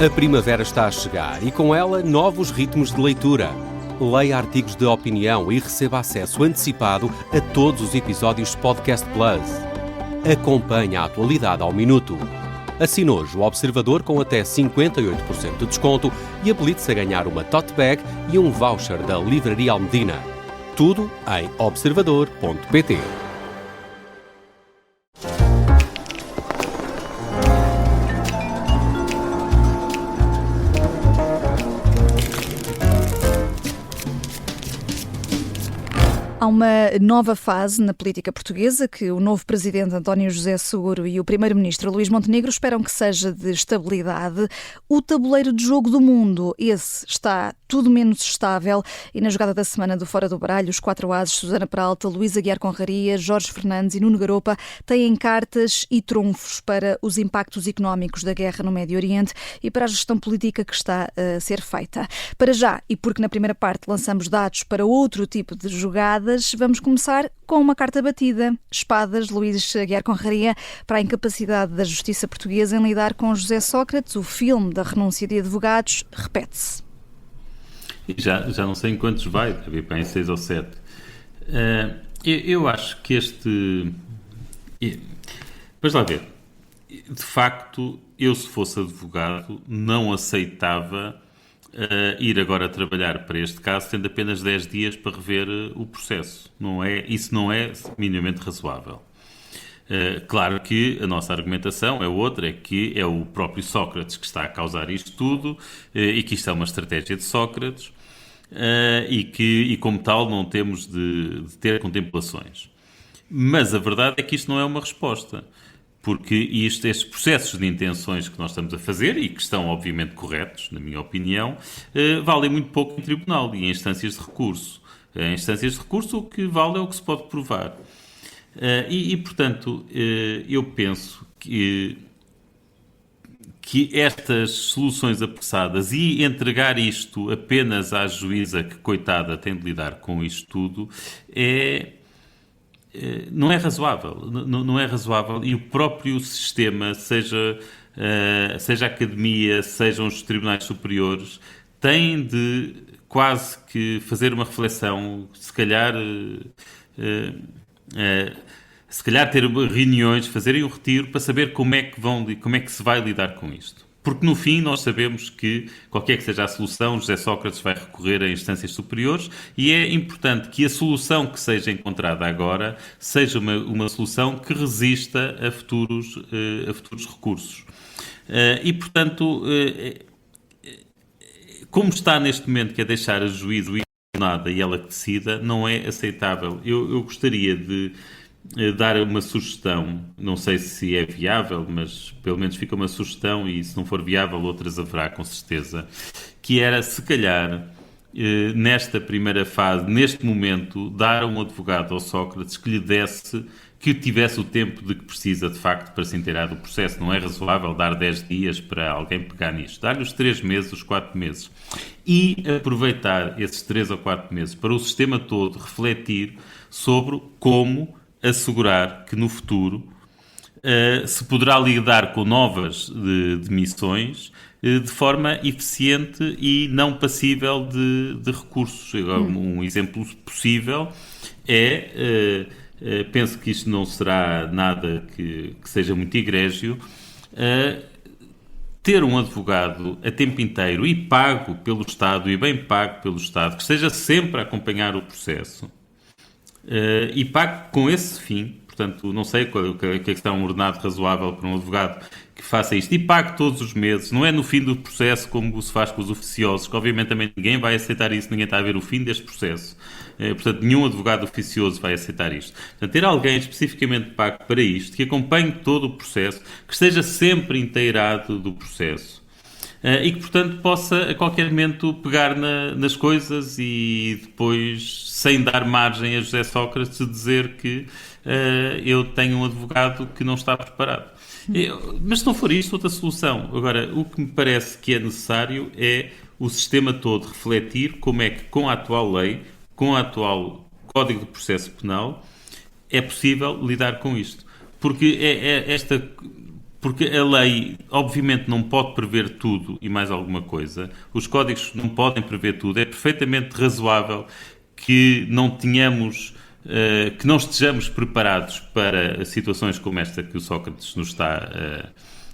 A primavera está a chegar e com ela novos ritmos de leitura. Leia artigos de opinião e receba acesso antecipado a todos os episódios Podcast Plus. Acompanhe a atualidade ao minuto. Assine hoje o Observador com até 58% de desconto e habilite-se a ganhar uma tote bag e um voucher da Livraria Almedina. Tudo em observador.pt. Há uma nova fase na política portuguesa que o novo presidente António José Seguro e o primeiro-ministro Luís Montenegro esperam que seja de estabilidade. O tabuleiro de jogo do mundo, esse está tudo menos estável e na jogada da semana do Fora do Baralho, os 4 ases, Susana Peralta, Luísa Aguiar Conraria, Jorge Fernandes e Nuno Garopa têm cartas e trunfos para os impactos económicos da guerra no Médio Oriente e para a gestão política que está a ser feita. Para já, e porque na primeira parte lançamos dados para outro tipo de jogadas, vamos começar com uma carta batida. Espadas, Luís Aguiar Conraria, para a incapacidade da justiça portuguesa em lidar com José Sócrates. O filme da renúncia de advogados repete-se. Já não sei em quantos vai, deve ir para em 6 ou 7. Eu acho que este... Vamos lá ver. De facto, eu se fosse advogado não aceitava ir agora trabalhar para este caso tendo apenas 10 dias para rever o processo. Isso não é minimamente razoável. Claro que a nossa argumentação é outra, é que é o próprio Sócrates que está a causar isto tudo e que isto é uma estratégia de Sócrates e como tal não temos de ter contemplações. Mas a verdade é que isto não é uma resposta. Porque estes processos de intenções que nós estamos a fazer, e que estão obviamente corretos, na minha opinião, valem muito pouco em tribunal e em instâncias de recurso. Em instâncias de recurso o que vale é o que se pode provar. Portanto, eu penso que estas soluções apressadas e entregar isto apenas à juíza que, coitada, tem de lidar com isto tudo, não é razoável. Não é razoável. E o próprio sistema, seja a academia, sejam os tribunais superiores, têm de quase que fazer uma reflexão, se calhar ter reuniões, fazerem um retiro para saber como é que se vai lidar com isto. Porque no fim nós sabemos que, qualquer que seja a solução, José Sócrates vai recorrer a instâncias superiores e é importante que a solução que seja encontrada agora seja uma solução que resista a futuros recursos. Portanto, como está neste momento, que é deixar a juízo nada e ela que decida, não é aceitável. Eu gostaria de dar uma sugestão, não sei se é viável, mas pelo menos fica uma sugestão e se não for viável outras haverá com certeza, que era se calhar nesta primeira fase, neste momento, dar a um advogado ao Sócrates que tivesse o tempo de que precisa de facto para se inteirar do processo. Não é razoável dar 10 dias para alguém pegar nisto. Dar-lhe os 3 meses, os 4 meses e aproveitar esses 3 ou 4 meses para o sistema todo refletir sobre como assegurar que no futuro se poderá lidar com novas demissões de forma eficiente e não passível de recursos. Um exemplo possível penso que isto não será nada que seja muito egrégio, ter um advogado a tempo inteiro e pago pelo Estado, e bem pago pelo Estado, que esteja sempre a acompanhar o processo, e pago com esse fim. Portanto, não sei o que é que está um ordenado razoável para um advogado que faça isto, e pague todos os meses. Não é no fim do processo como se faz com os oficiosos, que obviamente também ninguém vai aceitar isso, ninguém está a ver o fim deste processo. Portanto, nenhum advogado oficioso vai aceitar isto. Portanto, ter alguém especificamente pago para isto, que acompanhe todo o processo, que esteja sempre inteirado do processo, e que, portanto, possa a qualquer momento pegar nas coisas e depois, sem dar margem a José Sócrates, dizer que eu tenho um advogado que não está preparado. Mas se não for isto, outra solução. Agora, o que me parece que é necessário é o sistema todo refletir como é que, com a atual lei, com o atual Código de Processo Penal, é possível lidar com isto. Porque porque a lei, obviamente, não pode prever tudo e mais alguma coisa. Os códigos não podem prever tudo. É perfeitamente razoável que não tenhamos, que não estejamos preparados para situações como esta que o Sócrates nos está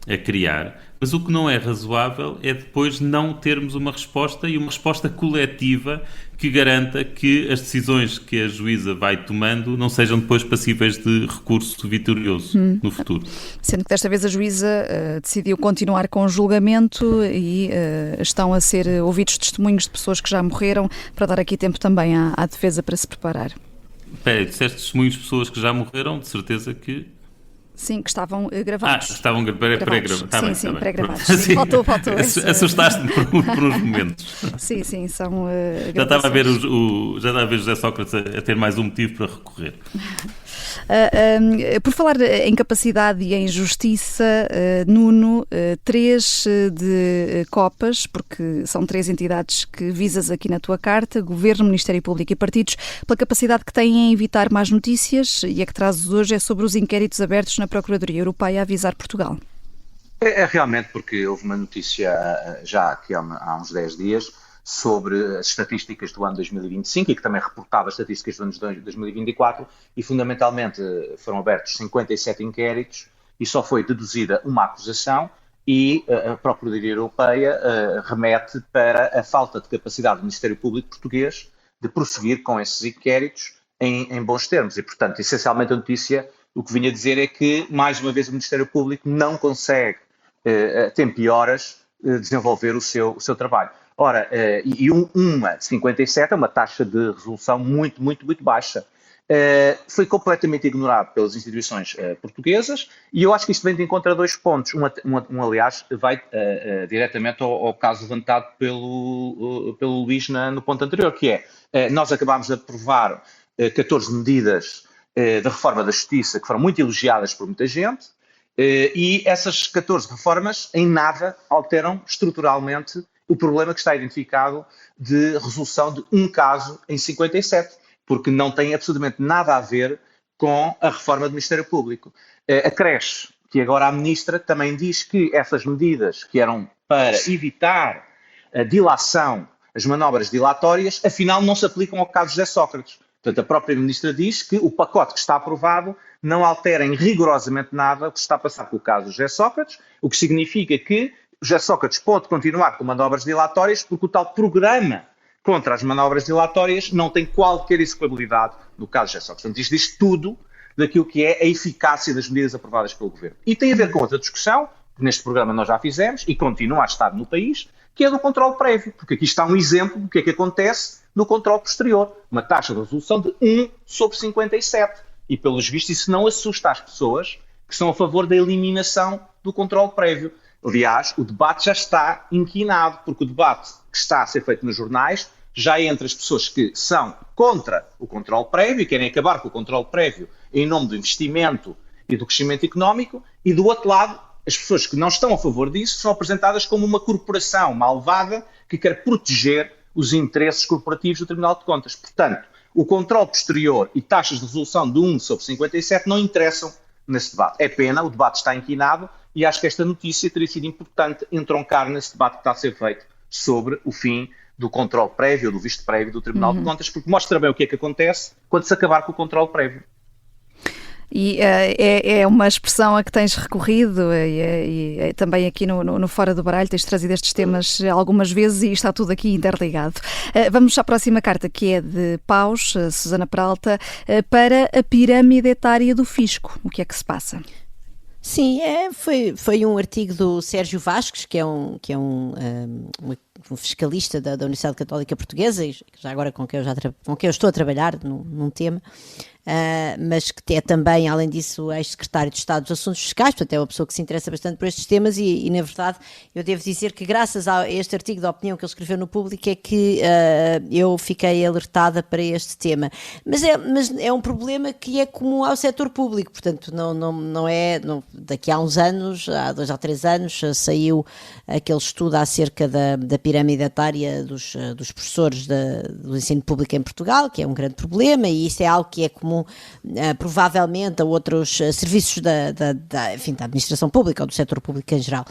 a criar. Mas o que não é razoável é depois não termos uma resposta e uma resposta coletiva que garanta que as decisões que a juíza vai tomando não sejam depois passíveis de recurso vitorioso no futuro. Sendo que desta vez a juíza decidiu continuar com o julgamento e estão a ser ouvidos testemunhos de pessoas que já morreram, para dar aqui tempo também à defesa para se preparar. Espera, disseste testemunhos de pessoas que já morreram, de certeza que... Sim, que estavam gravados. Estavam pré-gravados. Sim, pré-gravados. Faltou. Assustaste-me por uns momentos. Sim, são já estava a ver José Sócrates a ter mais um motivo para recorrer. Por falar em capacidade e em justiça, Nuno, 3 de copas, porque são 3 entidades que visas aqui na tua carta: Governo, Ministério Público e partidos, pela capacidade que têm em evitar más notícias, e a que trazes hoje é sobre os inquéritos abertos na Procuradoria Europeia a avisar Portugal. É realmente porque houve uma notícia já aqui há uns 10 dias sobre as estatísticas do ano 2025 e que também reportava as estatísticas do ano 2024 e fundamentalmente foram abertos 57 inquéritos e só foi deduzida uma acusação e a Procuradoria Europeia remete para a falta de capacidade do Ministério Público português de prosseguir com esses inquéritos em bons termos e, portanto, essencialmente a notícia o que vinha dizer é que, mais uma vez, o Ministério Público não consegue, a tempo e horas, desenvolver o seu trabalho. Ora, uma de 57 é uma taxa de resolução muito, muito, muito baixa. Foi completamente ignorado pelas instituições portuguesas e eu acho que isto vem de encontro a 2 pontos. Aliás, vai diretamente ao caso levantado pelo Luís no ponto anterior, que é, nós acabámos de aprovar 14 medidas da reforma da Justiça que foram muito elogiadas por muita gente e essas 14 reformas em nada alteram estruturalmente o problema que está identificado de resolução de um caso em 57, porque não tem absolutamente nada a ver com a reforma do Ministério Público. A creche, que agora a Ministra também diz que essas medidas que eram para evitar a dilação, as manobras dilatórias, afinal não se aplicam ao caso de José Sócrates. Portanto, a própria Ministra diz que o pacote que está aprovado não altera em rigorosamente nada o que se está a passar com o caso de José Sócrates, o que significa que José Sócrates pode continuar com manobras dilatórias porque o tal programa contra as manobras dilatórias não tem qualquer execuibilidade no caso de José Sócrates. Portanto, isto diz tudo daquilo que é a eficácia das medidas aprovadas pelo Governo. E tem a ver com outra discussão, que neste programa nós já fizemos e continua a estar no país, que é do controle prévio, porque aqui está um exemplo do que é que acontece no controle posterior. Uma taxa de resolução de 1/57. E, pelos vistos, isso não assusta as pessoas que são a favor da eliminação do controle prévio. Aliás, o debate já está inquinado, porque o debate que está a ser feito nos jornais já é entre as pessoas que são contra o controle prévio e querem acabar com o controle prévio em nome do investimento e do crescimento económico, e do outro lado, as pessoas que não estão a favor disso são apresentadas como uma corporação malvada que quer proteger os interesses corporativos do Tribunal de Contas. Portanto, o controle posterior e taxas de resolução de 1/57 não interessam nesse debate. É pena, o debate está inquinado e acho que esta notícia teria sido importante entroncar nesse debate que está a ser feito sobre o fim do controle prévio, do visto prévio do Tribunal de Contas, porque mostra bem o que é que acontece quando se acabar com o controle prévio. E é uma expressão a que tens recorrido e também aqui no Fora do Baralho tens trazido estes temas algumas vezes e está tudo aqui interligado. Vamos à próxima carta, que é de Paus, Susana Peralta, para a pirâmide etária do fisco. O que é que se passa? Sim, foi um artigo do Sérgio Vasques, que é um fiscalista da Universidade Católica Portuguesa, já agora com quem eu estou a trabalhar num tema, mas que é também, além disso, ex-secretário de Estado dos Assuntos Fiscais, portanto é uma pessoa que se interessa bastante por estes temas e na verdade, eu devo dizer que graças a este artigo de opinião que ele escreveu no Público é que eu fiquei alertada para este tema. Mas é um problema que é comum ao setor público, portanto daqui a uns anos, há 2 ou 3 anos, saiu aquele estudo acerca da pirâmide etária dos professores do ensino público em Portugal, que é um grande problema, e isso é algo que é comum como provavelmente a outros serviços enfim, da administração pública ou do setor público em geral.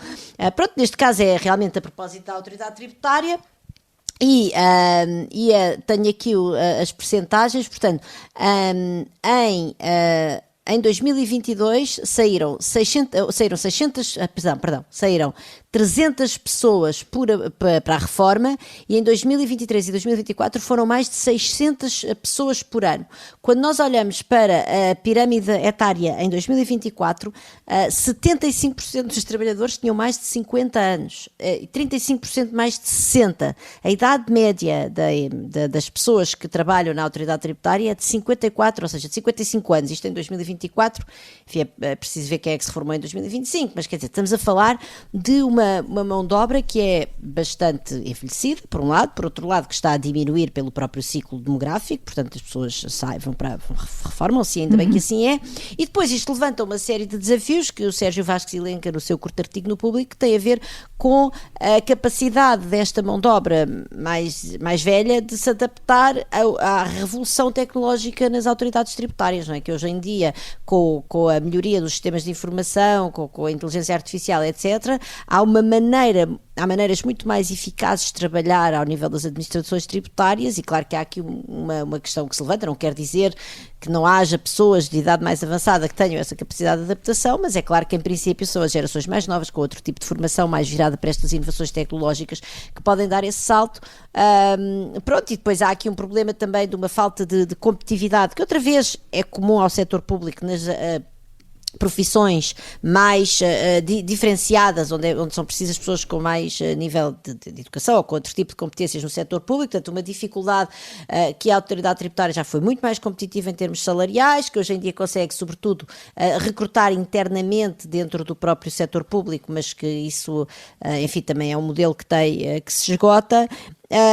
Pronto, neste caso é realmente a propósito da autoridade tributária. Tenho aqui as percentagens, portanto, em 2022 saíram 300 pessoas para a reforma, e em 2023 e 2024 foram mais de 600 pessoas por ano. Quando nós olhamos para a pirâmide etária em 2024, 75% dos trabalhadores tinham mais de 50 anos e 35% mais de 60. A idade média das pessoas que trabalham na autoridade tributária é de 54, ou seja, de 55 anos. Isto em 2024, enfim, é preciso ver quem é que se formou em 2025, mas quer dizer, estamos a falar de uma mão de obra que é bastante envelhecida, por um lado, por outro lado que está a diminuir pelo próprio ciclo demográfico, portanto as pessoas reformam-se, ainda bem que assim é, e depois isto levanta uma série de desafios que o Sérgio Vasques elenca no seu curto artigo no Público, que tem a ver com a capacidade desta mão de obra mais velha de se adaptar à revolução tecnológica nas autoridades tributárias, não é? Que hoje em dia, com a melhoria dos sistemas de informação, com a inteligência artificial, etc., há maneiras muito mais eficazes de trabalhar ao nível das administrações tributárias, e claro que há aqui uma questão que se levanta, não quer dizer que não haja pessoas de idade mais avançada que tenham essa capacidade de adaptação, mas é claro que em princípio são as gerações mais novas, com outro tipo de formação mais virada para estas inovações tecnológicas, que podem dar esse salto. Pronto, e depois há aqui um problema também de uma falta de competitividade, que outra vez é comum ao setor público nas profissões mais diferenciadas, onde são precisas pessoas com mais nível de educação ou com outro tipo de competências no setor público, portanto uma dificuldade que a autoridade tributária já foi muito mais competitiva em termos salariais, que hoje em dia consegue sobretudo recrutar internamente dentro do próprio setor público, mas que isso, enfim, também é um modelo que se esgota.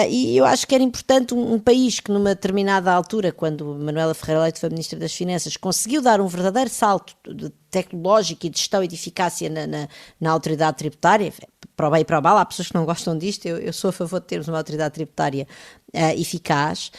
E eu acho que era importante um país que numa determinada altura, quando Manuela Ferreira Leite foi Ministra das Finanças, conseguiu dar um verdadeiro salto tecnológico e de gestão e de eficácia na autoridade tributária, para o bem e para o mal. Há pessoas que não gostam disto, eu sou a favor de termos uma autoridade tributária eficaz.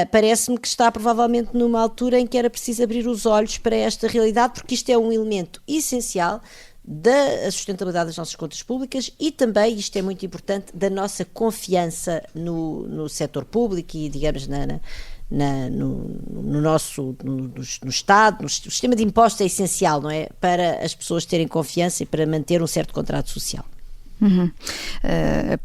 Parece-me que está provavelmente numa altura em que era preciso abrir os olhos para esta realidade, porque isto é um elemento essencial da sustentabilidade das nossas contas públicas e também, isto é muito importante, da nossa confiança no setor público e, digamos, no Estado. O sistema de impostos é essencial, não é? Para as pessoas terem confiança e para manter um certo contrato social.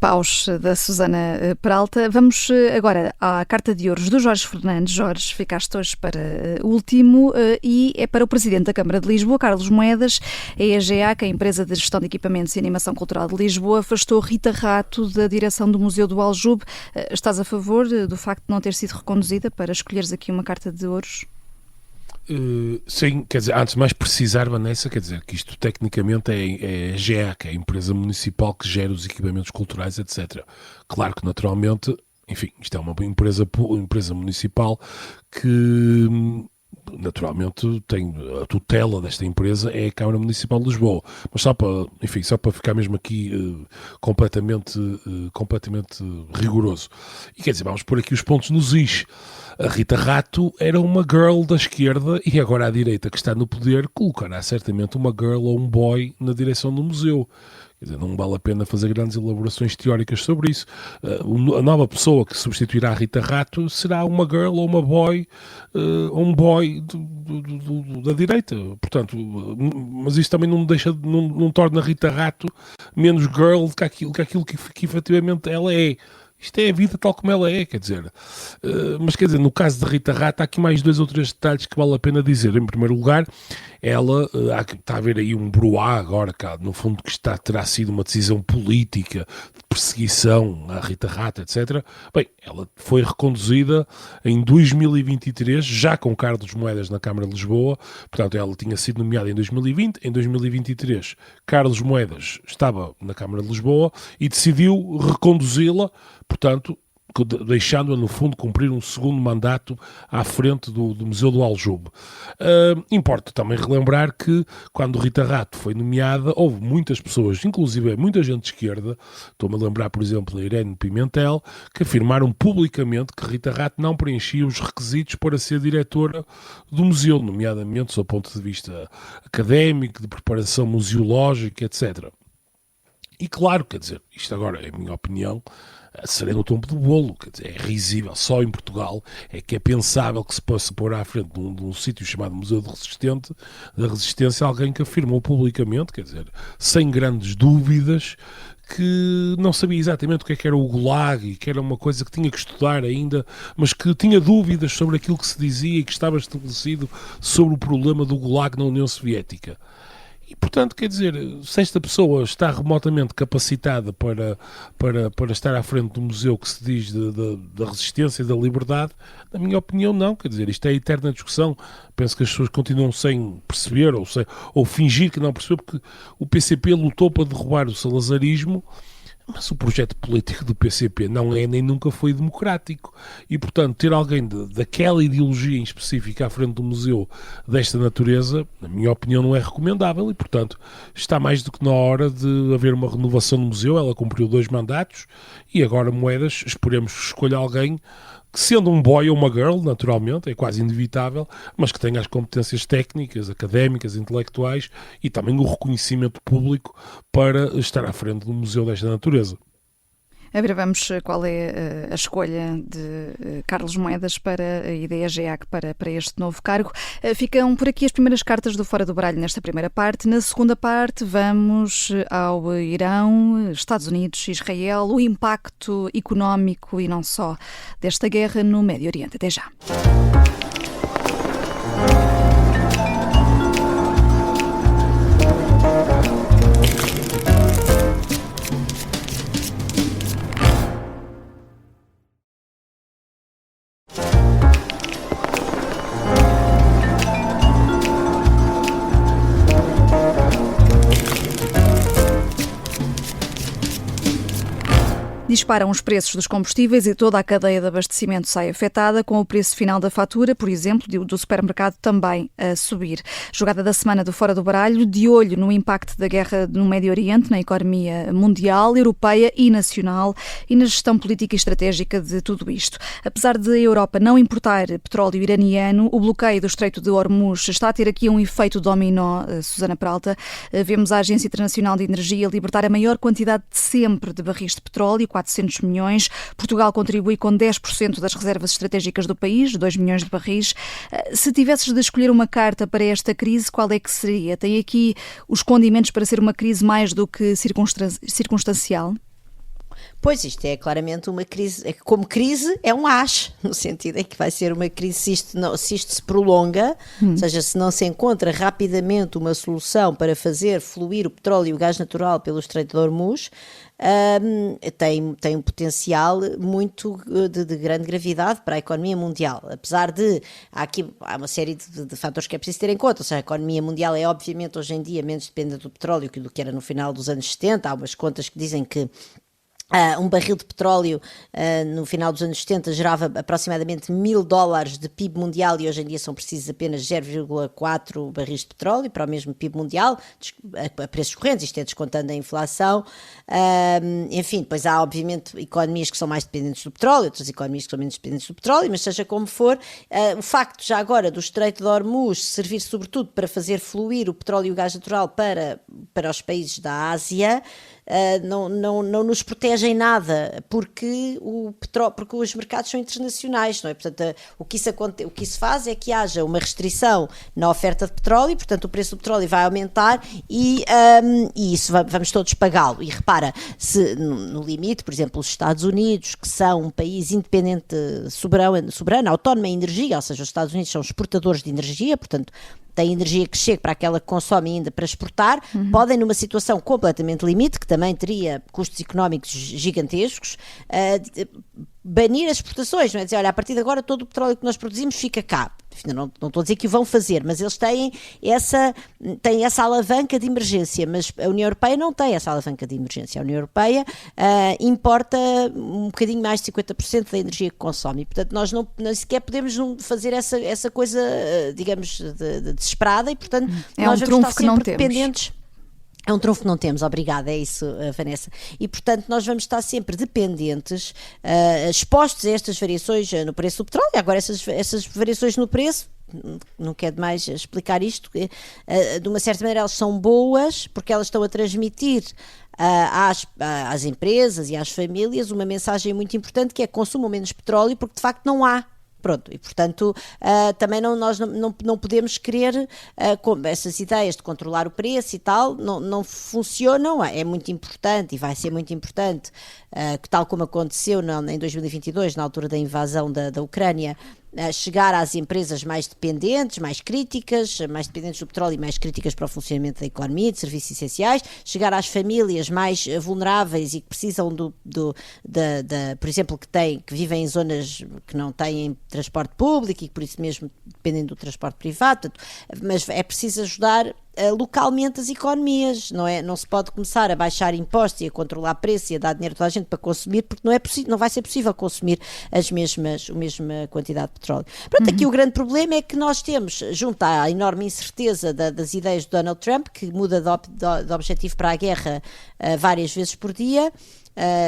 Paus da Susana Peralta. Vamos agora à carta de ouros do Jorge Fernandes. Jorge, ficaste hoje para o último e é para o Presidente da Câmara de Lisboa, Carlos Moedas. A EGA, que é a Empresa de Gestão de Equipamentos e Animação Cultural de Lisboa, afastou Rita Rato da direção do Museu do Aljube. Estás a favor do facto de não ter sido reconduzida para escolheres aqui uma carta de ouros? Sim, quer dizer, antes de mais precisar, Vanessa, quer dizer que isto tecnicamente é a GEA, que é a empresa municipal que gera os equipamentos culturais, etc. Claro que naturalmente, enfim, isto é uma empresa municipal que naturalmente tem a tutela desta empresa, é a Câmara Municipal de Lisboa, mas só para ficar mesmo aqui completamente rigoroso. E quer dizer, vamos pôr aqui os pontos nos is. A Rita Rato era uma girl da esquerda e agora a direita que está no poder colocará certamente uma girl ou um boy na direção do museu. Quer dizer, não vale a pena fazer grandes elaborações teóricas sobre isso. A nova pessoa que substituirá a Rita Rato será uma girl ou uma boy, ou um boy da direita. Portanto, mas isso também não torna a Rita Rato menos girl do que aquilo que efetivamente ela é. Isto é a vida tal como ela é, quer dizer. Mas quer dizer, no caso de Rita Rato, há aqui mais 2 ou 3 detalhes que vale a pena dizer. Em primeiro lugar, ela, está a haver aí um bruá agora, no fundo que terá sido uma decisão política de perseguição à Rita Rato, etc. Bem, ela foi reconduzida em 2023, já com Carlos Moedas na Câmara de Lisboa. Portanto, ela tinha sido nomeada em 2020, em 2023 Carlos Moedas estava na Câmara de Lisboa e decidiu reconduzi-la. Portanto, deixando-a, no fundo, cumprir um segundo mandato à frente do Museu do Aljube. Importa também relembrar que, quando Rita Rato foi nomeada, houve muitas pessoas, inclusive muita gente de esquerda, estou-me a lembrar, por exemplo, da Irene Pimentel, que afirmaram publicamente que Rita Rato não preenchia os requisitos para ser diretora do museu, nomeadamente do seu ponto de vista académico, de preparação museológica, etc. E claro, quer dizer, isto agora é a minha opinião, serei no topo do bolo, quer dizer, é risível. Só em Portugal é que é pensável que se possa pôr à frente de um sítio chamado Museu da Resistência alguém que afirmou publicamente, quer dizer, sem grandes dúvidas, que não sabia exatamente o que era o Gulag e que era uma coisa que tinha que estudar ainda, mas que tinha dúvidas sobre aquilo que se dizia e que estava estabelecido sobre o problema do Gulag na União Soviética. E, portanto, quer dizer, se esta pessoa está remotamente capacitada para estar à frente do museu que se diz da resistência e da liberdade, na minha opinião, não. Quer dizer, isto é a eterna discussão. Penso que as pessoas continuam sem perceber ou fingir que não perceberam, porque o PCP lutou para derrubar o salazarismo, mas o projeto político do PCP não é nem nunca foi democrático. E, portanto, ter alguém daquela ideologia em específico à frente do museu desta natureza, na minha opinião, não é recomendável. E, portanto, está mais do que na hora de haver uma renovação do museu. Ela cumpriu 2 mandatos e agora, Moedas, esperemos que escolha alguém que, sendo um boy ou uma girl, naturalmente, é quase inevitável, mas que tenha as competências técnicas, académicas, intelectuais e também o reconhecimento público para estar à frente de um museu desta natureza. Vamos qual é a escolha de Carlos Moedas e da EGEAC para este novo cargo. Ficam por aqui as primeiras cartas do Fora do Baralho nesta primeira parte. Na segunda parte vamos ao Irão, Estados Unidos, Israel, o impacto económico e não só desta guerra no Médio Oriente. Até já. Disparam os preços dos combustíveis e toda a cadeia de abastecimento sai afetada, com o preço final da fatura, por exemplo, do supermercado também a subir. Jogada da semana do Fora do Baralho, de olho no impacto da guerra no Médio Oriente, na economia mundial, europeia e nacional e na gestão política e estratégica de tudo isto. Apesar de a Europa não importar petróleo iraniano, o bloqueio do Estreito de Hormuz está a ter aqui um efeito dominó. Susana Peralta, vemos a Agência Internacional de Energia libertar a maior quantidade de sempre de barris de petróleo, 400 milhões. Portugal contribui com 10% das reservas estratégicas do país, 2 milhões de barris. Se tivesses de escolher uma carta para esta crise, qual é que seria? Tem aqui os condimentos para ser uma crise mais do que circunstancial? Pois, isto é claramente uma crise, como crise é um as, no sentido em que vai ser uma crise se isto se prolonga, ou seja, se não se encontra rapidamente uma solução para fazer fluir o petróleo e o gás natural pelo Estreito de Hormuz, tem um potencial muito de grande gravidade para a economia mundial, apesar de há uma série de fatores que é preciso ter em conta. Ou seja, a economia mundial é obviamente hoje em dia menos dependente do petróleo do que era no final dos anos 70, há umas contas que dizem que um barril de petróleo no final dos anos 70 gerava aproximadamente $1.000 de PIB mundial e hoje em dia são precisos apenas 0,4 barris de petróleo para o mesmo PIB mundial, a preços correntes, isto é descontando a inflação. Enfim, depois há obviamente economias que são mais dependentes do petróleo, outras economias que são menos dependentes do petróleo, mas seja como for, o facto já agora do Estreito de Hormuz servir sobretudo para fazer fluir o petróleo e o gás natural para os países da Ásia, não nos protege em nada, porque os mercados são internacionais, não é? Portanto, o que isso faz é que haja uma restrição na oferta de petróleo, portanto o preço do petróleo vai aumentar e isso vamos todos pagá-lo. E repara, se no limite, por exemplo, os Estados Unidos, que são um país independente, soberano, autónomo em energia, ou seja, os Estados Unidos são exportadores de energia, portanto tem energia que chega para aquela que consome ainda para exportar, podem numa situação completamente limite, que também teria custos económicos gigantescos, banir as exportações, não é dizer, olha, a partir de agora todo o petróleo que nós produzimos fica cá. Não estou a dizer que o vão fazer, mas eles têm essa alavanca de emergência, mas a União Europeia não tem essa alavanca de emergência. A União Europeia importa um bocadinho mais de 50% da energia que consome, e portanto nós não sequer podemos fazer essa coisa, digamos, de desesperada, e portanto nós vamos estar sempre dependentes. É um trunfo que não temos, obrigada, é isso, Vanessa. E, portanto, nós vamos estar sempre dependentes, expostos a estas variações no preço do petróleo. Agora, essas variações no preço, não quero mais explicar isto, de uma certa maneira elas são boas, porque elas estão a transmitir às empresas e às famílias uma mensagem muito importante, que é: consumam menos petróleo, porque de facto não há. Pronto, e portanto também nós não podemos querer essas ideias de controlar o preço e tal, não funcionam. É muito importante, e vai ser muito importante, que tal como aconteceu em 2022, na altura da invasão da Ucrânia, chegar às empresas mais dependentes, mais críticas, mais dependentes do petróleo e mais críticas para o funcionamento da economia, de serviços essenciais, chegar às famílias mais vulneráveis e que precisam por exemplo, que vivem em zonas que não têm transporte público e que por isso mesmo dependem do transporte privado. Mas é preciso ajudar localmente as economias, não se pode começar a baixar impostos e a controlar preços e a dar dinheiro a toda a gente para consumir, porque não vai ser possível consumir a mesma quantidade de petróleo. Pronto, aqui o grande problema é que nós temos, junto à enorme incerteza das ideias de Donald Trump, que muda de objetivo para a guerra várias vezes por dia.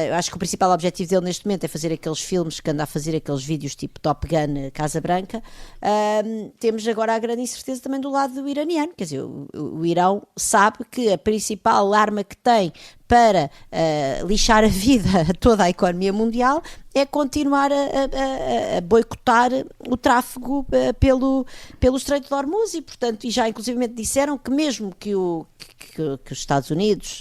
Eu acho que o principal objetivo dele neste momento é fazer aqueles filmes, que anda a fazer aqueles vídeos tipo Top Gun, Casa Branca. Temos agora a grande incerteza também do lado do iraniano, quer dizer, o Irão sabe que a principal arma que tem para lixar a vida a toda a economia mundial é continuar a boicotar o tráfego pelo Estreito de Hormuz, e portanto, já inclusivamente disseram que mesmo que os Estados Unidos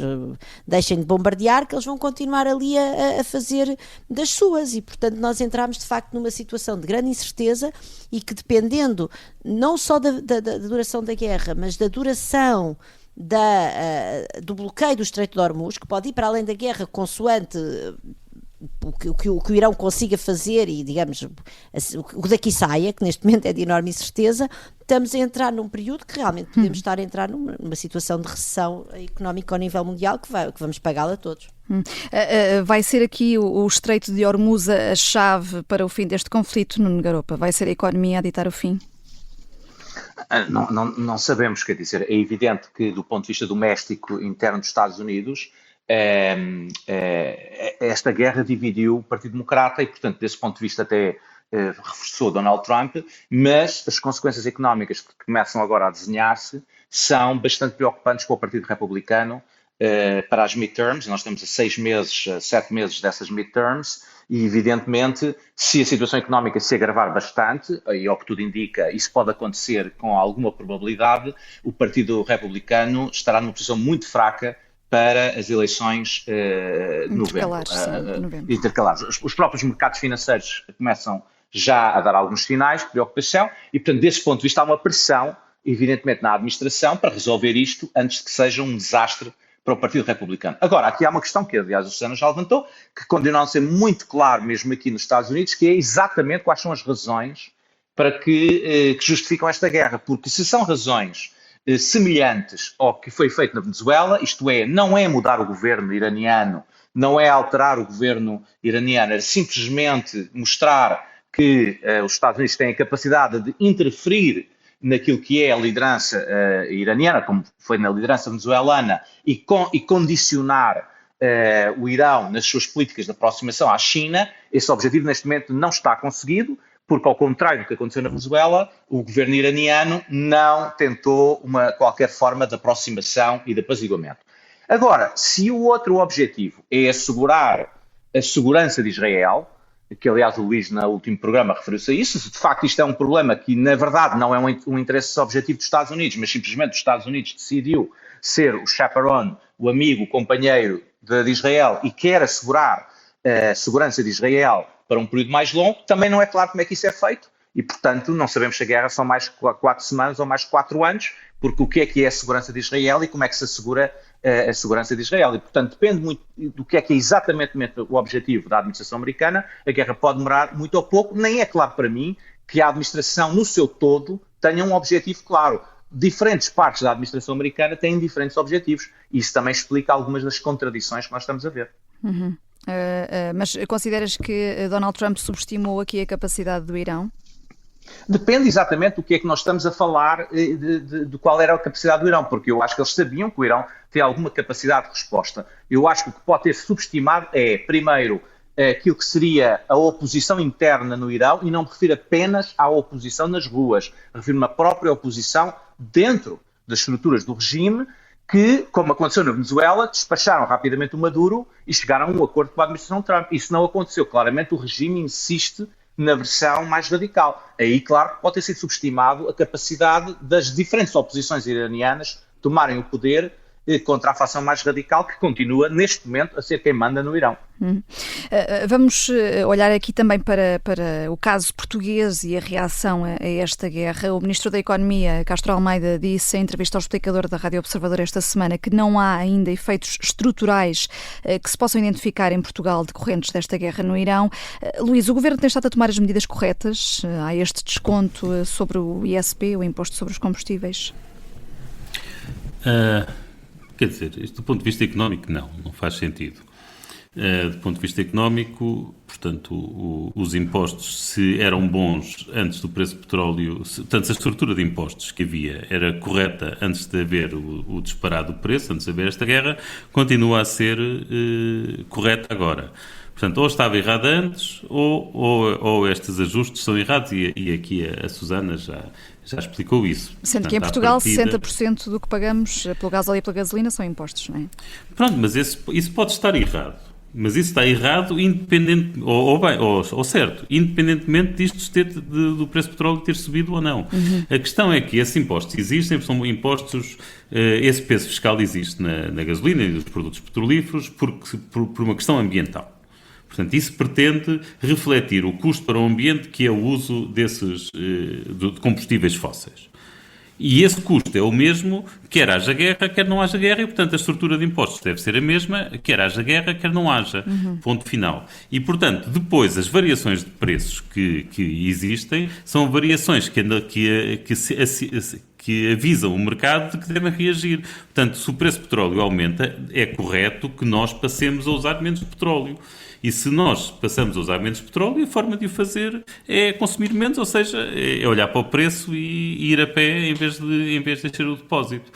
deixem de bombardear, que eles vão continuar ali a fazer das suas, e portanto nós entramos de facto numa situação de grande incerteza, e que, dependendo não só da duração da guerra, mas da duração do bloqueio do Estreito de Hormuz, que pode ir para além da guerra consoante o que o Irão consiga fazer, e digamos o daqui saia, que neste momento é de enorme incerteza, estamos a entrar num período que realmente podemos estar a entrar numa situação de recessão económica ao nível mundial, que vamos pagá-la a todos. Vai ser aqui o Estreito de Hormuz a chave para o fim deste conflito, Nuno Garopa? Vai ser a economia a ditar o fim? Não sabemos, quer dizer, é evidente que do ponto de vista doméstico interno dos Estados Unidos, esta guerra dividiu o Partido Democrata e, portanto, desse ponto de vista até reforçou Donald Trump, mas as consequências económicas que começam agora a desenhar-se são bastante preocupantes para o Partido Republicano para as midterms. Nós estamos a 7 meses dessas midterms, e evidentemente, se a situação económica se agravar bastante, e ao que tudo indica, isso pode acontecer com alguma probabilidade, o Partido Republicano estará numa posição muito fraca para as eleições de novembro. Intercalares. Os próprios mercados financeiros começam já a dar alguns sinais de preocupação, e portanto, desse ponto de vista, há uma pressão, evidentemente, na administração para resolver isto antes de que seja um desastre para o Partido Republicano. Agora, aqui há uma questão que, aliás, o Susana já levantou, que continua a ser muito claro, mesmo aqui nos Estados Unidos, que é exatamente quais são as razões para que justificam esta guerra. Porque se são razões semelhantes ao que foi feito na Venezuela, isto é, não é mudar o governo iraniano, não é alterar o governo iraniano, é simplesmente mostrar que os Estados Unidos têm a capacidade de interferir naquilo que é a liderança iraniana, como foi na liderança venezuelana, e condicionar o Irão nas suas políticas de aproximação à China. Esse objetivo neste momento não está conseguido, porque ao contrário do que aconteceu na Venezuela, o governo iraniano não tentou qualquer forma de aproximação e de apaziguamento. Agora, se o outro objetivo é assegurar a segurança de Israel, que aliás o Luís no último programa referiu-se a isso, se de facto isto é um problema que na verdade não é um interesse objetivo dos Estados Unidos, mas simplesmente os Estados Unidos decidiu ser o chaperone, o amigo, o companheiro de Israel, e quer assegurar a segurança de Israel para um período mais longo, também não é claro como é que isso é feito, e portanto não sabemos se a guerra são mais 4 semanas ou mais 4 anos, porque o que é a segurança de Israel e como é que se assegura a segurança de Israel. E, portanto, depende muito do que é exatamente o objetivo da administração americana. A guerra pode demorar muito ou pouco. Nem é claro para mim que a administração, no seu todo, tenha um objetivo claro. Diferentes partes da administração americana têm diferentes objetivos. Isso também explica algumas das contradições que nós estamos a ver. Mas consideras que Donald Trump subestimou aqui a capacidade do Irão? Depende exatamente do que é que nós estamos a falar, de qual era a capacidade do Irão, porque eu acho que eles sabiam que o Irão tem alguma capacidade de resposta. Eu acho que o que pode ter subestimado é, primeiro, aquilo que seria a oposição interna no Irão, e não me refiro apenas à oposição nas ruas, refiro-me à própria oposição dentro das estruturas do regime, que, como aconteceu na Venezuela, despacharam rapidamente o Maduro e chegaram a um acordo com a administração Trump. Isso não aconteceu. Claramente o regime insiste na versão mais radical. Aí, claro, pode ter sido subestimado a capacidade das diferentes oposições iranianas tomarem o poder contra a facção mais radical, que continua, neste momento, a ser quem manda no Irão. Vamos olhar aqui também para o caso português e a reação a esta guerra. O Ministro da Economia, Castro Almeida, disse em entrevista ao Explicador da Rádio Observador esta semana que não há ainda efeitos estruturais que se possam identificar em Portugal decorrentes desta guerra no Irão. Luís, o Governo tem estado a tomar as medidas corretas? Há este desconto sobre o ISP, o Imposto sobre os Combustíveis? Quer dizer, isto do ponto de vista económico, não faz sentido. Do ponto de vista económico, portanto, os impostos, se eram bons antes do preço do petróleo, portanto, se a estrutura de impostos que havia era correta antes de haver o disparado do preço, antes de haver esta guerra, continua a ser correta agora. Portanto, ou estava errada antes, ou estes ajustes são errados, e aqui a Susana já explicou isso. Sendo portanto, que em Portugal partida, 60% do que pagamos pelo gasóleo e pela gasolina são impostos, não é? Pronto, mas isso pode estar errado. Mas isso está errado independente, ou certo, independentemente disto do preço do petróleo ter subido ou não. A questão é que esses impostos existem, são impostos, esse peso fiscal existe na gasolina e nos produtos petrolíferos por uma questão ambiental. Portanto, isso pretende refletir o custo para o ambiente que é o uso de combustíveis fósseis. E esse custo é o mesmo, quer haja guerra, quer não haja guerra, e, portanto, a estrutura de impostos deve ser a mesma, quer haja guerra, quer não haja. Ponto final. E, portanto, depois, as variações de preços que existem são variações que avisam o mercado de que devem reagir. Portanto, se o preço do petróleo aumenta, é correto que nós passemos a usar menos de E se nós passamos a usar menos petróleo, a forma de o fazer é consumir menos, ou seja, é olhar para o preço e ir a pé em vez de encher o depósito.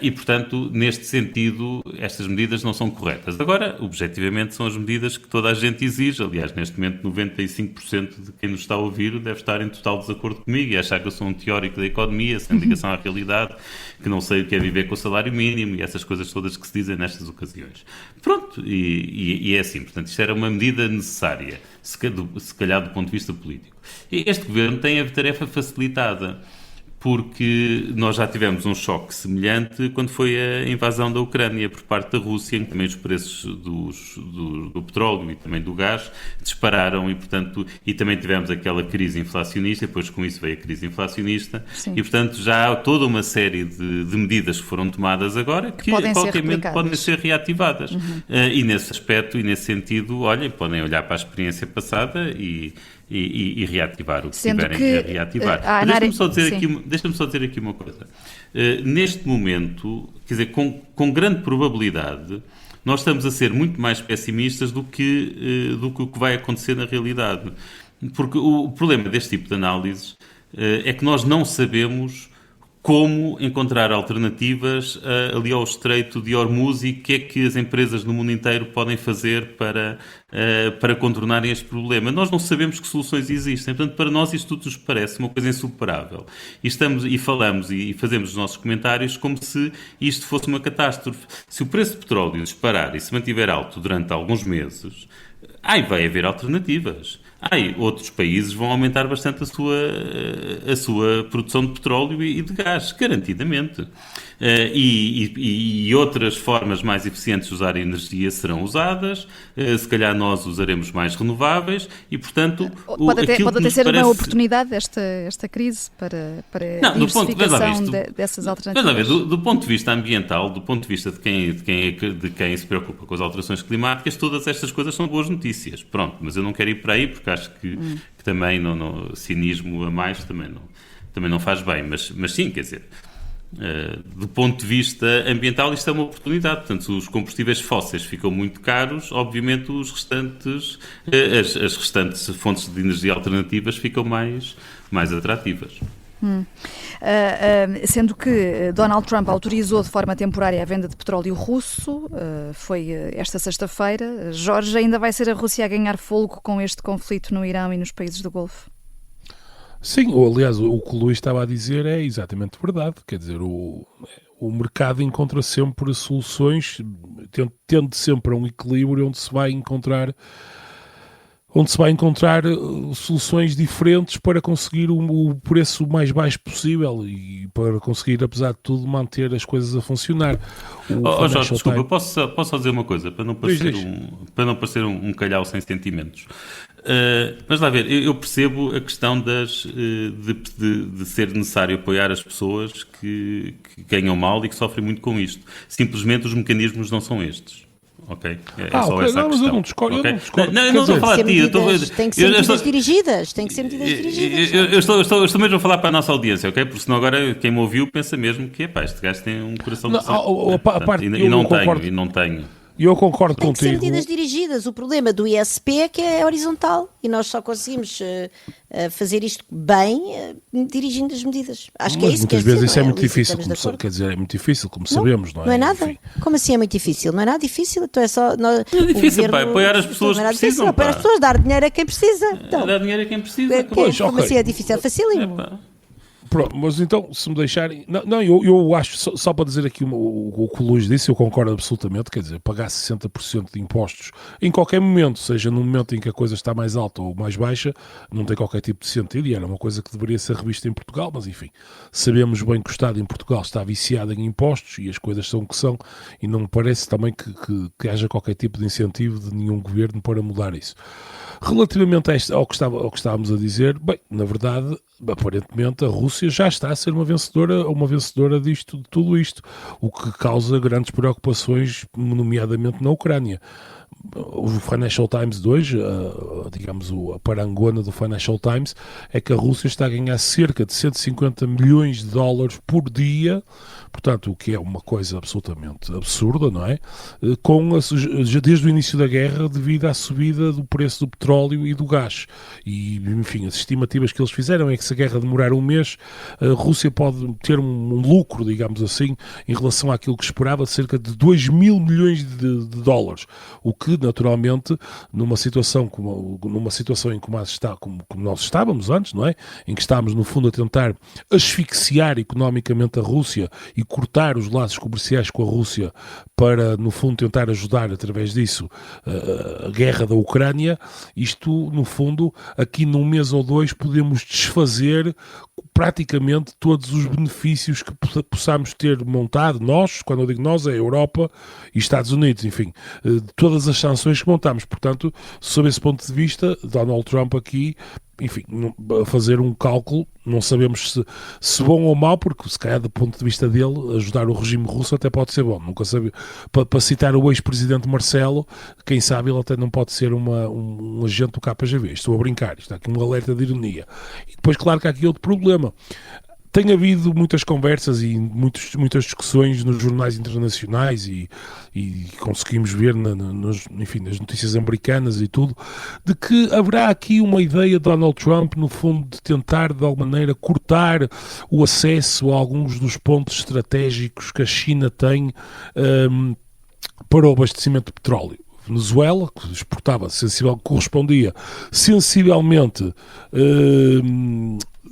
E, portanto, neste sentido, estas medidas não são corretas. Agora, objetivamente, são as medidas que toda a gente exige. Aliás, neste momento, 95% de quem nos está a ouvir deve estar em total desacordo comigo e achar que eu sou um teórico da economia, sem ligação à realidade, que não sei o que é viver com o salário mínimo e essas coisas todas que se dizem nestas ocasiões. Pronto, e é assim. Portanto, isto era uma medida necessária, se calhar do ponto de vista político. E este governo tem a tarefa facilitada, porque nós já tivemos um choque semelhante quando foi a invasão da Ucrânia por parte da Rússia, em que também os preços do petróleo e também do gás dispararam e também tivemos aquela crise inflacionista, depois com isso veio a crise inflacionista. Sim. E, portanto, já há toda uma série de medidas que foram tomadas agora que a qualquer momento podem ser reativadas. E nesse aspecto e nesse sentido, podem olhar para a experiência passada e reativar o que tiverem a reativar. Deixa-me só dizer aqui uma coisa. Neste momento, quer dizer, com grande probabilidade, nós estamos a ser muito mais pessimistas do que o que vai acontecer na realidade. Porque o problema deste tipo de análises é que nós não sabemos como encontrar alternativas ali ao Estreito de Hormuz e o que é que as empresas no mundo inteiro podem fazer para contornarem este problema. Nós não sabemos que soluções existem. Portanto, para nós isto tudo nos parece uma coisa insuperável. E falamos e fazemos os nossos comentários como se isto fosse uma catástrofe. Se o preço do petróleo disparar e se mantiver alto durante alguns meses, vai haver alternativas. Outros países vão aumentar bastante a sua produção de petróleo e de gás, garantidamente. E outras formas mais eficientes de usar a energia serão usadas, se calhar nós usaremos mais renováveis e, portanto... Pode até ser uma oportunidade esta crise para a diversificação dessas alternativas. Do ponto de vista ambiental, do ponto de vista de quem se preocupa com as alterações climáticas, todas estas coisas são boas notícias. Pronto, mas eu não quero ir para aí porque acho que também cinismo a mais também não faz bem. Mas sim, quer dizer... do ponto de vista ambiental isto é uma oportunidade, portanto se os combustíveis fósseis ficam muito caros, obviamente as restantes fontes de energia alternativas ficam mais atrativas. Sendo que Donald Trump autorizou de forma temporária a venda de petróleo russo, foi esta sexta-feira. Jorge, ainda vai ser a Rússia a ganhar fôlego com este conflito no Irão e nos países do Golfo? Sim, aliás, o que o Luís estava a dizer é exatamente verdade. Quer dizer, o mercado encontra sempre soluções, tende sempre a um equilíbrio onde se vai encontrar soluções diferentes para conseguir o preço mais baixo possível e para conseguir, apesar de tudo, manter as coisas a funcionar. Jorge, desculpa, posso só dizer uma coisa, para não parecer um calhau sem sentimentos. Mas lá ver, eu percebo a questão de ser necessário apoiar as pessoas que ganham mal e que sofrem muito com isto. Simplesmente os mecanismos não são estes. Ok? Só essa a questão. Mas eu não discordo. Okay? Eu não estou a falar de ti. Tem que ser medidas dirigidas. Eu estou mesmo a falar para a nossa audiência, ok? Porque senão agora quem me ouviu pensa mesmo que este gajo tem um coração de sangue. E não tenho. E eu concordo contigo. Tem que ser medidas dirigidas. O problema do ISP é que é horizontal e nós só conseguimos fazer isto bem dirigindo as medidas. Acho que é isso. Muitas vezes isso é muito difícil, é muito difícil, como sabemos, não é? Não é nada. Enfim. Como assim é muito difícil? Não é nada difícil, então é só... Não é difícil, apoiar as pessoas que precisam. Apoiar as pessoas, dar dinheiro a quem precisa. Então, dar dinheiro a quem precisa. Como assim é difícil? É facílimo. Pronto, mas então, se me deixarem... Eu acho, só para dizer aqui o que o Luís disse, eu concordo absolutamente, quer dizer, pagar 60% de impostos em qualquer momento, seja no momento em que a coisa está mais alta ou mais baixa, não tem qualquer tipo de sentido e era uma coisa que deveria ser revista em Portugal, mas enfim, sabemos bem que o Estado em Portugal está viciado em impostos e as coisas são o que são e não me parece também que haja qualquer tipo de incentivo de nenhum governo para mudar isso. Relativamente ao que estávamos a dizer, bem, na verdade, aparentemente a Rússia já está a ser uma vencedora de tudo isto, o que causa grandes preocupações, nomeadamente na Ucrânia. O Financial Times de hoje, digamos a parangona do Financial Times, é que a Rússia está a ganhar cerca de 150 milhões de dólares por dia, portanto, o que é uma coisa absolutamente absurda, não é? Já desde o início da guerra, devido à subida do preço do petróleo e do gás. E, enfim, as estimativas que eles fizeram é que se a guerra demorar um mês, a Rússia pode ter um lucro, digamos assim, em relação àquilo que esperava, de cerca de 2 mil milhões de dólares, o que, naturalmente, numa situação em que como nós estávamos antes, não é? Em que estávamos, no fundo, a tentar asfixiar economicamente a Rússia e cortar os laços comerciais com a Rússia para, no fundo, tentar ajudar, através disso, a guerra da Ucrânia, isto, no fundo, aqui num mês ou dois, podemos desfazer praticamente todos os benefícios que possamos ter montado, nós, quando eu digo nós, é a Europa e Estados Unidos, enfim, todas as sanções que montamos. Portanto, sob esse ponto de vista, Donald Trump aqui, enfim, a fazer um cálculo, não sabemos se bom ou mau, porque se calhar do ponto de vista dele, ajudar o regime russo até pode ser bom, nunca sabe. Para citar o ex-presidente Marcelo, quem sabe ele até não pode ser um agente do KGB, estou a brincar, isto é aqui um alerta de ironia. E depois, claro que há aqui outro problema. Tem havido muitas conversas e muitas discussões nos jornais internacionais e conseguimos ver enfim, nas notícias americanas e tudo, de que haverá aqui uma ideia de Donald Trump, no fundo, de tentar, de alguma maneira, cortar o acesso a alguns dos pontos estratégicos que a China tem para o abastecimento de petróleo. Venezuela, que exportava correspondia sensivelmente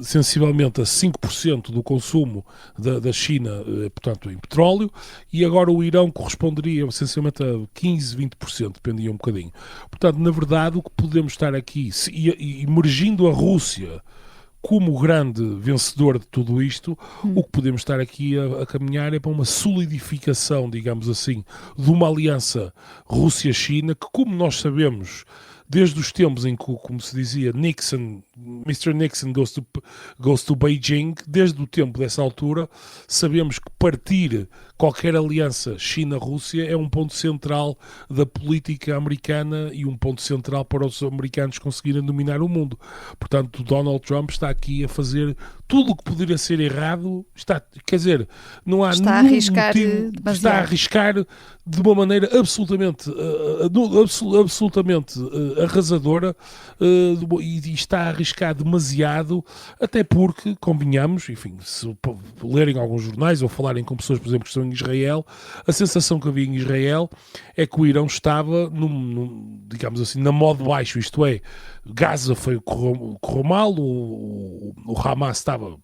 sensivelmente a 5% do consumo da China, portanto, em petróleo, e agora o Irão corresponderia essencialmente a 15, 20%, dependia um bocadinho. Portanto, na verdade, o que podemos estar aqui, emergindo a Rússia como grande vencedor de tudo isto, o que podemos estar aqui a caminhar é para uma solidificação, digamos assim, de uma aliança Rússia-China, que, como nós sabemos, desde os tempos em que, como se dizia, Mr. Nixon goes to Beijing, desde o tempo dessa altura, sabemos que partir qualquer aliança China-Rússia é um ponto central da política americana e um ponto central para os americanos conseguirem dominar o mundo. Portanto, Donald Trump está aqui a fazer tudo o que poderia ser errado, quer dizer, não há está nenhum a arriscar motivo, está a arriscar de uma maneira absolutamente arrasadora, e está a arriscar demasiado, até porque, convenhamos, enfim, se lerem alguns jornais ou falarem com pessoas, por exemplo, que estão em Israel, a sensação que havia em Israel é que o Irão estava, digamos assim, na modo baixo, isto é, Gaza correu mal, o Hamas estava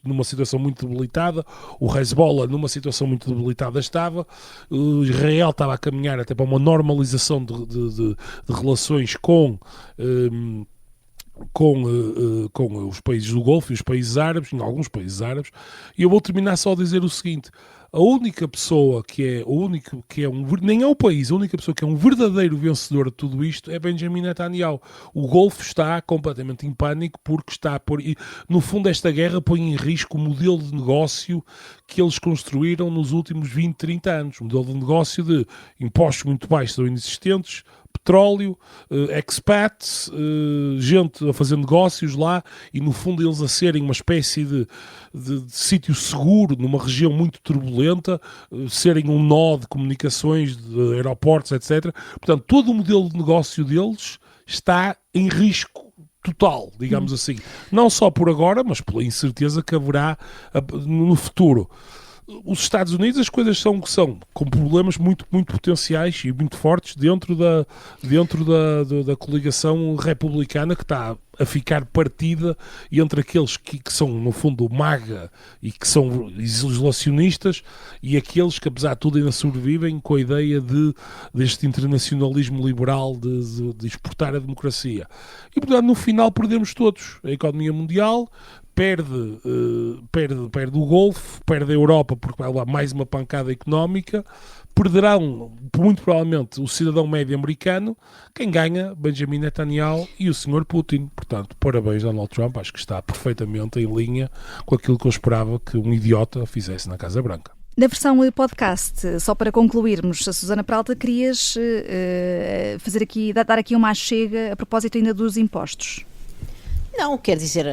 numa situação muito debilitada, o Hezbollah numa situação muito debilitada estava, o Israel estava a caminhar até para uma normalização de relações com os países do Golfo e os países árabes, em alguns países árabes, e eu vou terminar só a dizer o seguinte: a única pessoa nem é o país, a única pessoa que é um verdadeiro vencedor de tudo isto é Benjamin Netanyahu. O Golfo está completamente em pânico porque está a pôr, e no fundo esta guerra põe em risco o modelo de negócio que eles construíram nos últimos 20, 30 anos, um modelo de negócio de impostos muito baixos ou inexistentes, petróleo, expats, gente a fazer negócios lá, e no fundo eles a serem uma espécie de sítio seguro numa região muito turbulenta, serem um nó de comunicações, de aeroportos, etc. Portanto, todo o modelo de negócio deles está em risco total, digamos assim. Não só por agora, mas pela incerteza que haverá no futuro. Os Estados Unidos, as coisas são o que são, com problemas muito, muito potenciais e muito fortes dentro da coligação republicana, que está a ficar partida entre aqueles que são, no fundo, MAGA e que são isolacionistas, e aqueles que, apesar de tudo, ainda sobrevivem com a ideia deste internacionalismo liberal de exportar a democracia. E, portanto, no final perdemos todos. A economia mundial perde o Golfo, perde a Europa porque vai levar mais uma pancada económica, perderão muito provavelmente o cidadão médio americano, quem ganha Benjamin Netanyahu e o Sr. Putin. Portanto, parabéns Donald Trump, acho que está perfeitamente em linha com aquilo que eu esperava que um idiota fizesse na Casa Branca. Na versão podcast, só para concluirmos, a Susana Peralta, querias dar aqui uma achega a propósito ainda dos impostos. Não, quer dizer,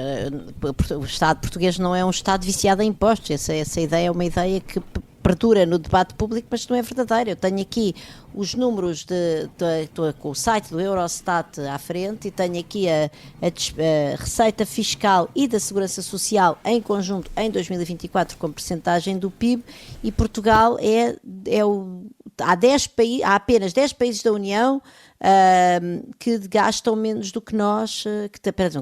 o Estado português não é um Estado viciado em impostos. Essa ideia é uma ideia que perdura no debate público, mas não é verdadeira. Eu tenho aqui os números estou com o site do Eurostat à frente, e tenho aqui a receita fiscal e da segurança social em conjunto em 2024 como percentagem do PIB, e Portugal há apenas 10 países da União que gastam menos do que nós, que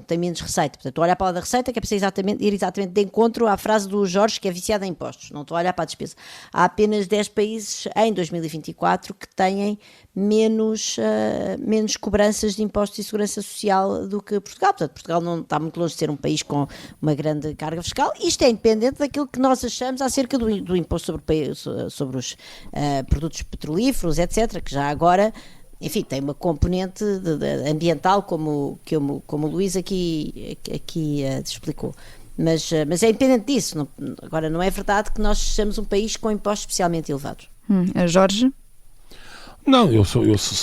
têm menos receita. Portanto, estou a olhar para a da receita, que é para ir exatamente de encontro à frase do Jorge, que é viciado em impostos. Não estou a olhar para a despesa. Há apenas 10 países em 2024 que têm menos cobranças de impostos e segurança social do que Portugal. Portanto, Portugal não está muito longe de ser um país com uma grande carga fiscal. Isto é independente daquilo que nós achamos acerca do imposto sobre os produtos petrolíferos, etc., que já agora, enfim, tem uma componente ambiental, como o Luís aqui explicou. Mas é independente disso. Agora, não é verdade que nós sejamos um país com impostos especialmente elevados. Jorge? Não, eu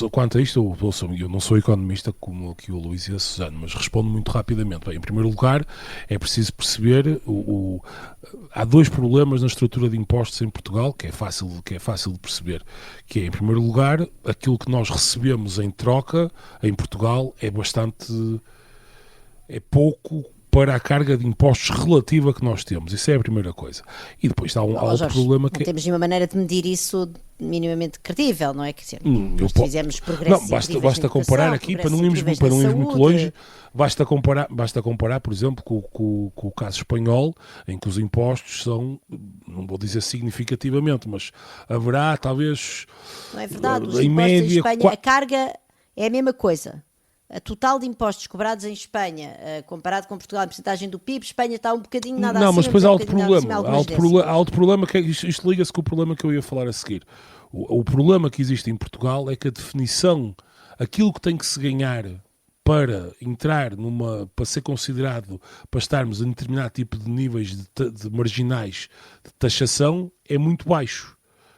quanto a isto, eu não sou economista como aqui o Luís e a Susana, mas respondo muito rapidamente. Bem, em primeiro lugar, é preciso perceber, há dois problemas na estrutura de impostos em Portugal, que é fácil de perceber, que é, em primeiro lugar, aquilo que nós recebemos em troca em Portugal é pouco para a carga de impostos relativa que nós temos. Isso é a primeira coisa. E depois há outro Jorge, problema não temos nenhuma maneira de medir isso minimamente credível, não é? Quer dizer, fizemos progressos basta comparar aqui, para não irmos muito longe, basta comparar, por exemplo, com o caso espanhol, em que os impostos são, não vou dizer significativamente, mas haverá talvez... Não é verdade, os em impostos média, em Espanha, a carga é a mesma coisa. A total de impostos cobrados em Espanha, comparado com Portugal, a porcentagem do PIB, Espanha está um bocadinho nada acima. Não, mas depois há outro problema. Há outro problema que isto liga-se com o problema que eu ia falar a seguir. O problema que existe em Portugal é que a definição, aquilo que tem que se ganhar para entrar para ser considerado, para estarmos em determinado tipo de níveis de marginais de taxação, é muito baixo.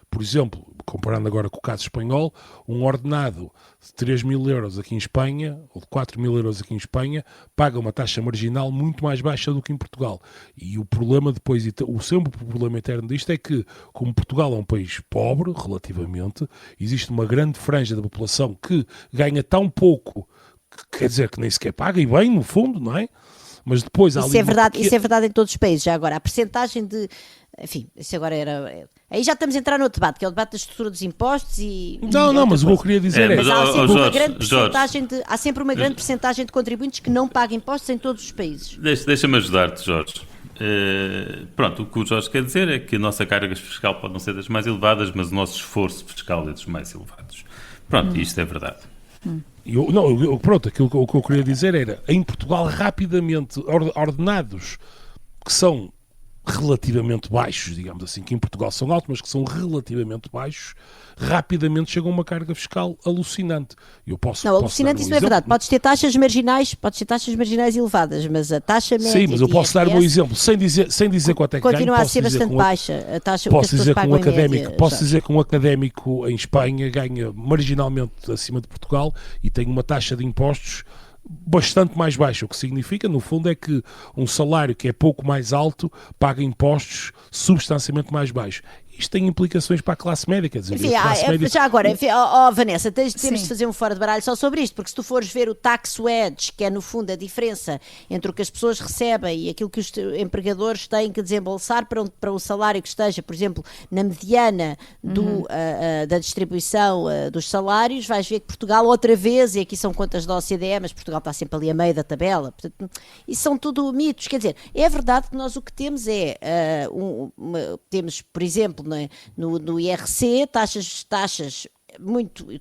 Por exemplo, comparando agora com o caso espanhol, um ordenado de 3 mil euros aqui em Espanha, ou de 4 mil euros aqui em Espanha, paga uma taxa marginal muito mais baixa do que em Portugal. E o problema depois, sempre o problema interno disto é que, como Portugal é um país pobre, relativamente, existe uma grande franja da população que ganha tão pouco, que quer dizer que nem sequer paga, e bem, no fundo, não é? Mas depois há isso é verdade em todos os países. Já agora, a percentagem de... Enfim, isso agora era... Aí já estamos a entrar no outro debate, que é o debate da estrutura dos impostos e... Não, mas o que eu queria dizer mas há sempre uma grande percentagem há sempre uma grande percentagem de contribuintes que não pagam impostos em todos os países. Deixa-me ajudar-te, Jorge. Pronto, o que o Jorge quer dizer é que a nossa carga fiscal pode não ser das mais elevadas, mas o nosso esforço fiscal é dos mais elevados. Pronto, isto é verdade. Pronto, aquilo que eu queria dizer era, em Portugal, rapidamente, ordenados que são relativamente baixos, digamos assim, que em Portugal são altos, mas que são relativamente baixos, rapidamente chegam a uma carga fiscal alucinante. Alucinante isso não é verdade. Podes ter taxas marginais elevadas, mas a taxa média... Sim, mas eu posso dar o meu exemplo, sem dizer quanto é que ganho. Continua a ser bastante baixa a taxa que as pessoas pagam em média. Posso dizer que um académico em Espanha ganha marginalmente acima de Portugal e tem uma taxa de impostos bastante mais baixa, o que significa, no fundo, é que um salário que é pouco mais alto paga impostos substancialmente mais baixos. Isto tem implicações para a classe média, quer dizer... Enfim, já agora, Vanessa, temos de fazer um fora de baralho só sobre isto, porque se tu fores ver o tax wedge, que é no fundo a diferença entre o que as pessoas recebem e aquilo que os empregadores têm que desembolsar para um salário que esteja, por exemplo, na mediana da distribuição dos salários, vais ver que Portugal outra vez, e aqui são contas da OCDE, mas Portugal está sempre ali a meio da tabela, portanto, isso são tudo mitos, quer dizer, é verdade que nós o que temos temos, por exemplo, no IRC,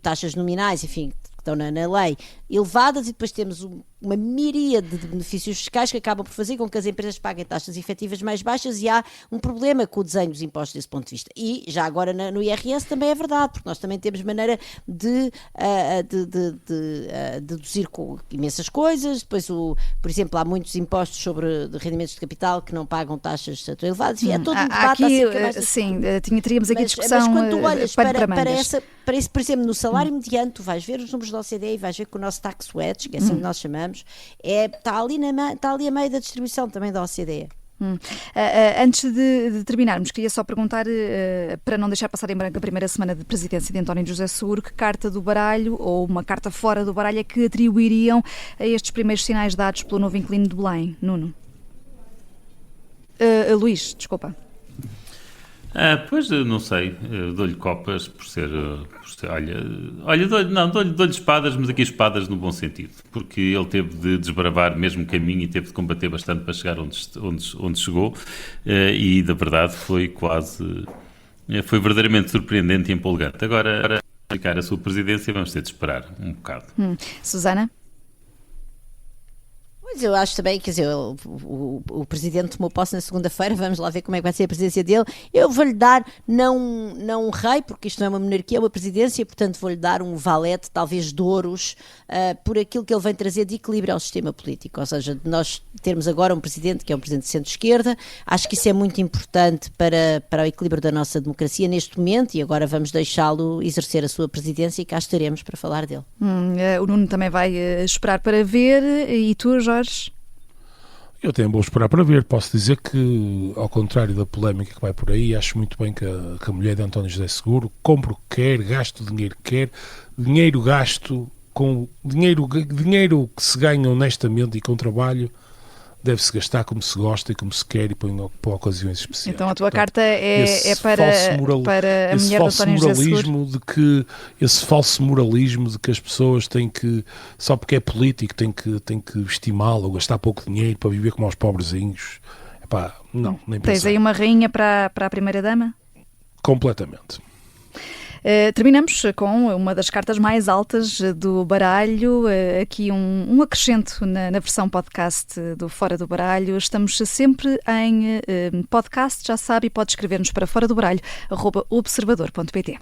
taxas nominais, enfim, que estão na lei, elevadas, e depois temos uma miríade de benefícios fiscais que acabam por fazer com que as empresas paguem taxas efetivas mais baixas, e há um problema com o desenho dos impostos desse ponto de vista. E já agora no IRS também é verdade, porque nós também temos maneira de deduzir com imensas coisas. Depois, por exemplo, há muitos impostos sobre rendimentos de capital que não pagam taxas tão elevadas. Enfim, é todo um debate sim, teríamos aqui discussão. Mas quando tu olhas para esse, por exemplo, no salário mediano, tu vais ver os números da OCDE e vais ver que o nosso tax wedge, que é assim que nós chamamos, está ali a meio da distribuição também da OCDE. Antes de terminarmos, queria só perguntar, para não deixar passar em branco a primeira semana de presidência de António José Seguro, que carta do baralho, ou uma carta fora do baralho, é que atribuiriam a estes primeiros sinais dados pelo novo inquilino de Belém? Nuno? Luís, desculpa. Pois, não sei, dou-lhe copas por ser olha, dou-lhe espadas, mas aqui espadas no bom sentido, porque ele teve de desbravar mesmo caminho e teve de combater bastante para chegar onde chegou, e da verdade foi verdadeiramente surpreendente e empolgante. Agora, para explicar a sua presidência, vamos ter de esperar um bocado. Susana? Pois eu acho também, quer dizer, o Presidente tomou posse na segunda-feira, vamos lá ver como é que vai ser a presidência dele. Eu vou-lhe dar, não um rei, porque isto não é uma monarquia, é uma presidência, portanto vou-lhe dar um valete, talvez de ouros, por aquilo que ele vem trazer de equilíbrio ao sistema político. Ou seja, de nós termos agora um Presidente que é um Presidente de centro-esquerda, acho que isso é muito importante para o equilíbrio da nossa democracia neste momento, e agora vamos deixá-lo exercer a sua presidência e cá estaremos para falar dele. O Nuno também vai esperar para ver, e tu, Jorge? Eu também vou esperar para ver. Posso dizer que, ao contrário da polémica que vai por aí, acho muito bem que a mulher de António José Seguro compre o que quer, gaste o dinheiro que quer, dinheiro gasto com dinheiro que se ganha honestamente e com trabalho, deve-se gastar como se gosta e como se quer e para ocasiões especiais. Então a tua carta é para a mulher do António José Seguro? Esse falso moralismo de que as pessoas têm que, só porque é político, têm que estimá-lo ou gastar pouco dinheiro para viver como aos pobrezinhos. Epá, não, nem pensar. Tens aí uma rainha para a primeira-dama? Completamente. Terminamos com uma das cartas mais altas do baralho, aqui um acrescento na versão podcast do Fora do Baralho. Estamos sempre em podcast, já sabe, e pode escrever-nos para fora do baralho @observador.pt.